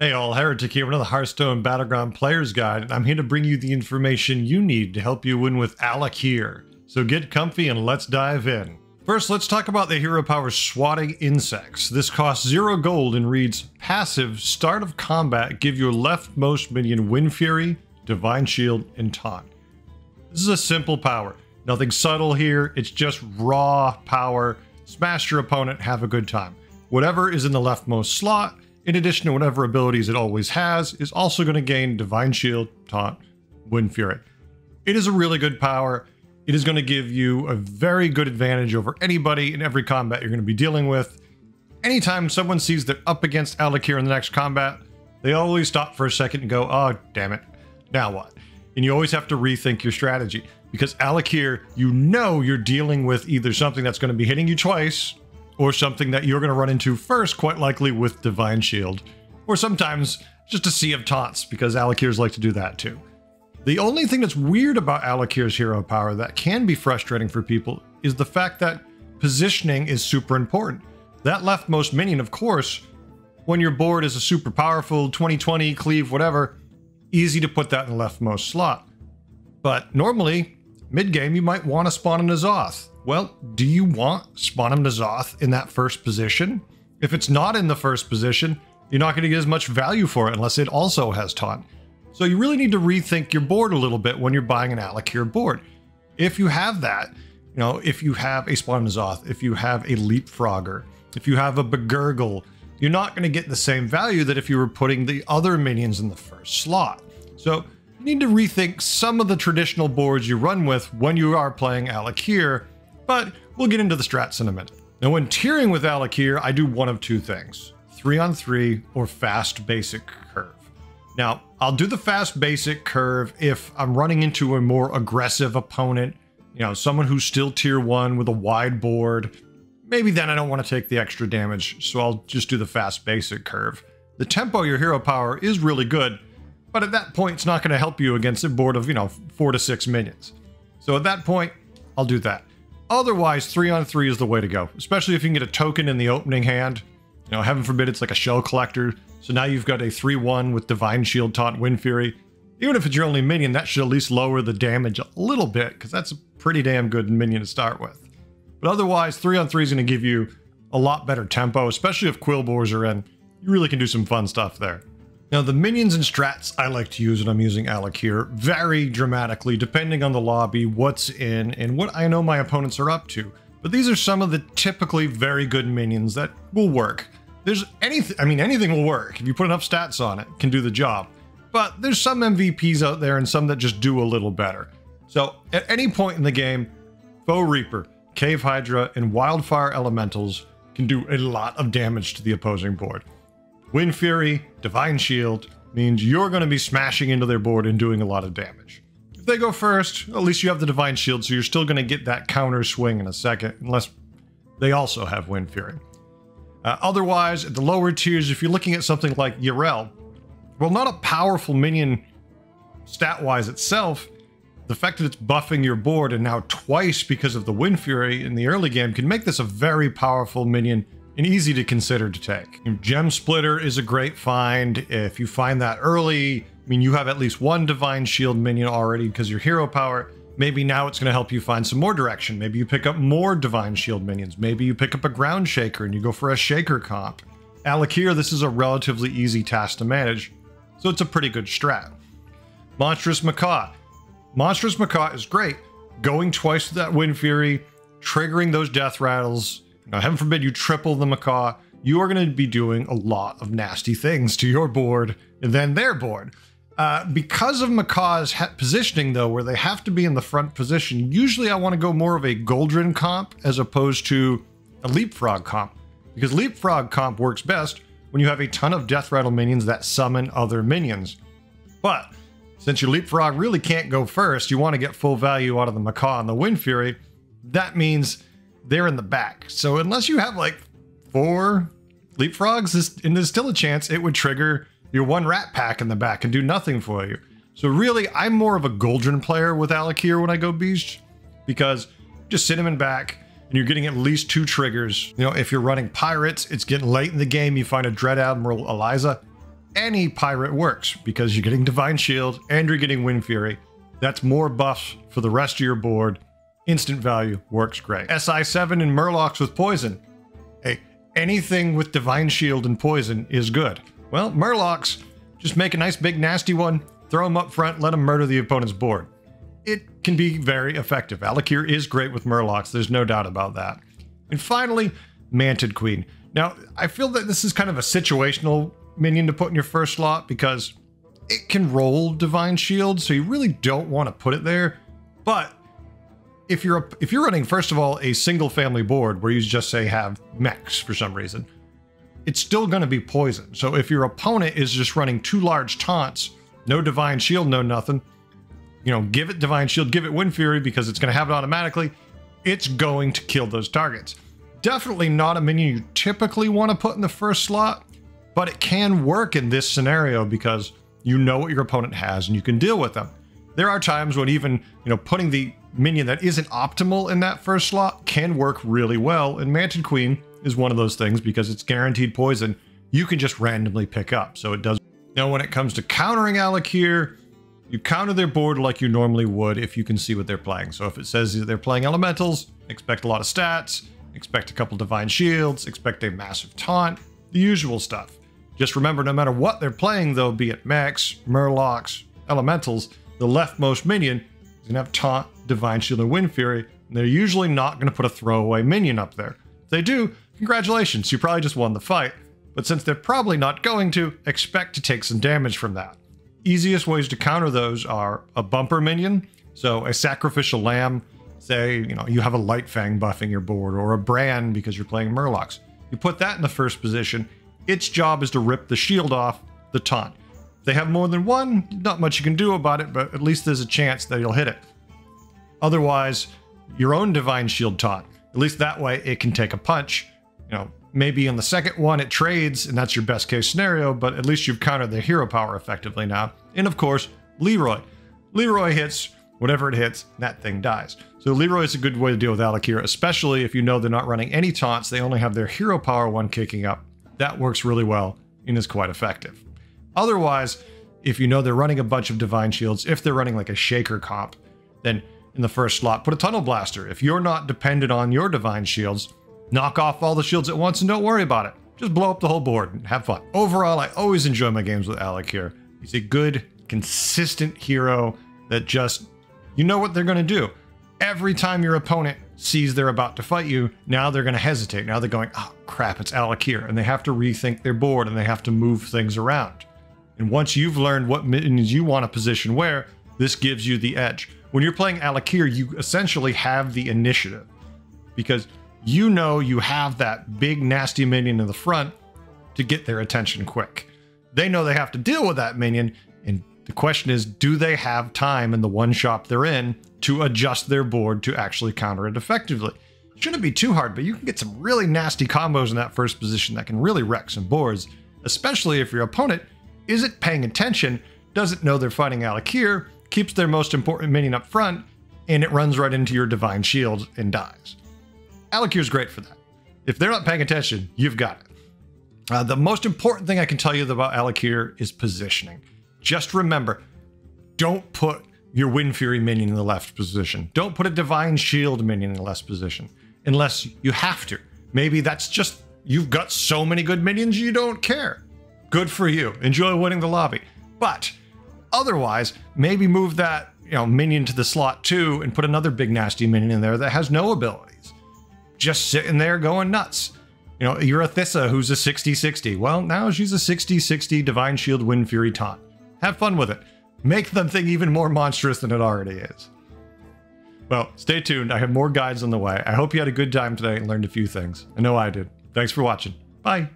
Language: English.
Hey all, Heretic here with another Hearthstone Battleground Players Guide, and I'm here to bring you the information you need to help you win with akir. So get comfy and let's dive in. First, let's talk about the hero power Swatting Insects. This costs 0 gold and reads, passive, start of combat, give your leftmost minion Wind Fury, Divine Shield, and Taunt. This is a simple power. Nothing subtle here, it's just raw power. Smash your opponent, have a good time. Whatever is in the leftmost slot, in addition to whatever abilities it always has, is also going to gain Divine Shield, Taunt, Wind Fury. It is a really good power. It is going to give you a very good advantage over anybody in every combat you're going to be dealing with. Anytime someone sees they're up against akir in the next combat, they always stop for a second and go, oh, damn it, now what? And you always have to rethink your strategy, because akir, you know you're dealing with either something that's going to be hitting you twice, or something that you're going to run into first, quite likely with Divine Shield, or sometimes just a sea of taunts, because akirs like to do that too. The only thing that's weird about akir's hero power that can be frustrating for people is the fact that positioning is super important. That leftmost minion, of course, when your board is a super powerful 20/20, cleave, whatever, easy to put that in the leftmost slot. But normally, mid-game, you might want to spawn a N'Zoth. Well, do you want spawn a N'Zoth in that first position? If it's not in the first position, you're not going to get as much value for it unless it also has taunt. So you really need to rethink your board a little bit when you're buying an akir board. If you have that, you know, if you have a spawn N'Zoth, if you have a Leapfrogger, if you have a Begurgle, you're not going to get the same value that if you were putting the other minions in the first slot. So you need to rethink some of the traditional boards you run with when you are playing akir, but we'll get into the strats in a minute. Now, when tiering with akir, I do one of two things: 3-on-3 or fast basic curve. Now, I'll do the fast basic curve if I'm running into a more aggressive opponent, you know, someone who's still tier 1 with a wide board. Maybe then I don't want to take the extra damage, so I'll just do the fast basic curve. The tempo of your hero power is really good, but at that point, it's not going to help you against a board of, 4 to 6 minions. So at that point, I'll do that. Otherwise, 3-on-3 is the way to go, especially if you can get a token in the opening hand. You know, heaven forbid it's like a shell collector. So now you've got a 3-1 with Divine Shield, Taunt, Wind Fury. Even if it's your only minion, that should at least lower the damage a little bit, because that's a pretty damn good minion to start with. But otherwise, 3-on-3 is going to give you a lot better tempo, especially if Quillbores are in. You really can do some fun stuff there. Now, the minions and strats I like to use when I'm using akir vary dramatically depending on the lobby, what's in, and what I know my opponents are up to. But these are some of the typically very good minions that will work. There's anything will work. If you put enough stats on it, can do the job. But there's some MVPs out there and some that just do a little better. So at any point in the game, Foe Reaper, Cave Hydra, and Wildfire Elementals can do a lot of damage to the opposing board. Wind Fury, Divine Shield means you're going to be smashing into their board and doing a lot of damage. If they go first, at least you have the Divine Shield, so you're still going to get that counter swing in a second, unless they also have Wind Fury. Otherwise, at the lower tiers, if you're looking at something like Yrel, well, not a powerful minion stat-wise itself, the fact that it's buffing your board and now twice because of the Wind Fury in the early game can make this a very powerful minion and easy to consider to take. Gem Splitter is a great find. If you find that early, you have at least one Divine Shield minion already because your hero power. Maybe now it's going to help you find some more direction. Maybe you pick up more Divine Shield minions. Maybe you pick up a Ground Shaker and you go for a Shaker comp. akir, this is a relatively easy task to manage, so it's a pretty good strat. Monstrous Macaw. Monstrous Macaw is great. Going twice with that Wind Fury, triggering those death rattles. Now, heaven forbid you triple the Macaw, you are going to be doing a lot of nasty things to your board and then their board. Because of Macaw's positioning, though, where they have to be in the front position, usually I want to go more of a Goldrin comp as opposed to a Leapfrog comp. Because Leapfrog comp works best when you have a ton of death rattle minions that summon other minions. But since your Leapfrog really can't go first, you want to get full value out of the Macaw and the Wind Fury. That means they're in the back. So unless you have like 4 Leapfrogs, and there's still a chance it would trigger your one Rat Pack in the back and do nothing for you. So really, I'm more of a Goldrin player with akir when I go Beast, because just sit him in back and you're getting at least 2 triggers. You know, if you're running Pirates, it's getting late in the game, you find a Dread Admiral Eliza, any pirate works because you're getting Divine Shield and you're getting Wind Fury. That's more buffs for the rest of your board. Instant value, works great. SI7 and Murlocs with poison. Hey, anything with Divine Shield and poison is good. Well, Murlocs, just make a nice big nasty one, throw them up front, let them murder the opponent's board. It can be very effective. Alakir is great with Murlocs, there's no doubt about that. And finally, Manted Queen. Now, I feel that this is kind of a situational minion to put in your first slot because it can roll Divine Shield, so you really don't want to put it there. But if you're running, first of all, a single family board where you just say have mechs for some reason, it's still going to be poison. So if your opponent is just running 2 large taunts, no Divine Shield, no nothing, you know, give it Divine Shield, give it Wind Fury because it's going to have it automatically. It's going to kill those targets. Definitely not a minion you typically want to put in the first slot, but it can work in this scenario because you know what your opponent has and you can deal with them. There are times when even, you know, putting the minion that isn't optimal in that first slot can work really well, and Manted Queen is one of those things because it's guaranteed poison you can just randomly pick up, so it does. Now when it comes to countering Alakir, you counter their board like you normally would if you can see what they're playing. So if it says they're playing elementals, expect a lot of stats, expect a couple Divine Shields, expect a massive taunt, the usual stuff. Just remember, no matter what they're playing though, be it mechs, Murlocs, elementals, the leftmost minion is going to have taunt, Divine Shield, and Wind Fury, and they're usually not going to put a throwaway minion up there. If they do, congratulations, you probably just won the fight, but since they're probably not going to, expect to take some damage from that. Easiest ways to counter those are a bumper minion, so a sacrificial lamb, say, you know, you have a Light Fang buffing your board, or a Bran because you're playing Murlocs. You put that in the first position, its job is to rip the shield off the taunt. If they have more than one, not much you can do about it, but at least there's a chance that you'll hit it. Otherwise, your own Divine Shield taunt, at least that way it can take a punch. You know, maybe on the second one it trades, and that's your best case scenario, but at least you've countered their hero power effectively now. And of course, Leroy. Leroy hits whatever it hits, that thing dies. So Leroy is a good way to deal with Alakir, especially if you know they're not running any taunts, they only have their hero power one kicking up. That works really well and is quite effective. Otherwise, if you know they're running a bunch of Divine Shields, if they're running like a Shaker comp, then in the first slot, put a Tunnel Blaster. If you're not dependent on your Divine Shields, knock off all the shields at once and don't worry about it. Just blow up the whole board and have fun. Overall, I always enjoy my games with Alakir. He's a good, consistent hero that just, you know what they're going to do. Every time your opponent sees they're about to fight you, now they're going to hesitate. Now they're going, oh crap, it's Alakir. And they have to rethink their board and they have to move things around. And once you've learned what minions you want to position where, this gives you the edge. When you're playing Alakir, you essentially have the initiative because you know you have that big nasty minion in the front to get their attention quick. They know they have to deal with that minion, and the question is, do they have time in the one shop they're in to adjust their board to actually counter it effectively? It shouldn't be too hard, but you can get some really nasty combos in that first position that can really wreck some boards, especially if your opponent isn't paying attention, doesn't know they're fighting Alakir, keeps their most important minion up front, and it runs right into your Divine Shield and dies. Alakir's great for that. If they're not paying attention, you've got it. The most important thing I can tell you about Alakir is positioning. Just remember, don't put your Wind Fury minion in the left position. Don't put a Divine Shield minion in the left position, unless you have to. Maybe that's just, you've got so many good minions you don't care. Good for you. Enjoy winning the lobby. But otherwise, maybe move that, you know, minion to the slot 2 and put another big nasty minion in there that has no abilities. Just sitting there going nuts. You know, you're a Thissa who's a 60-60. Well, now she's a 60-60 Divine Shield Wind Fury taunt. Have fun with it. Make the thing even more monstrous than it already is. Well, stay tuned. I have more guides on the way. I hope you had a good time today and learned a few things. I know I did. Thanks for watching. Bye.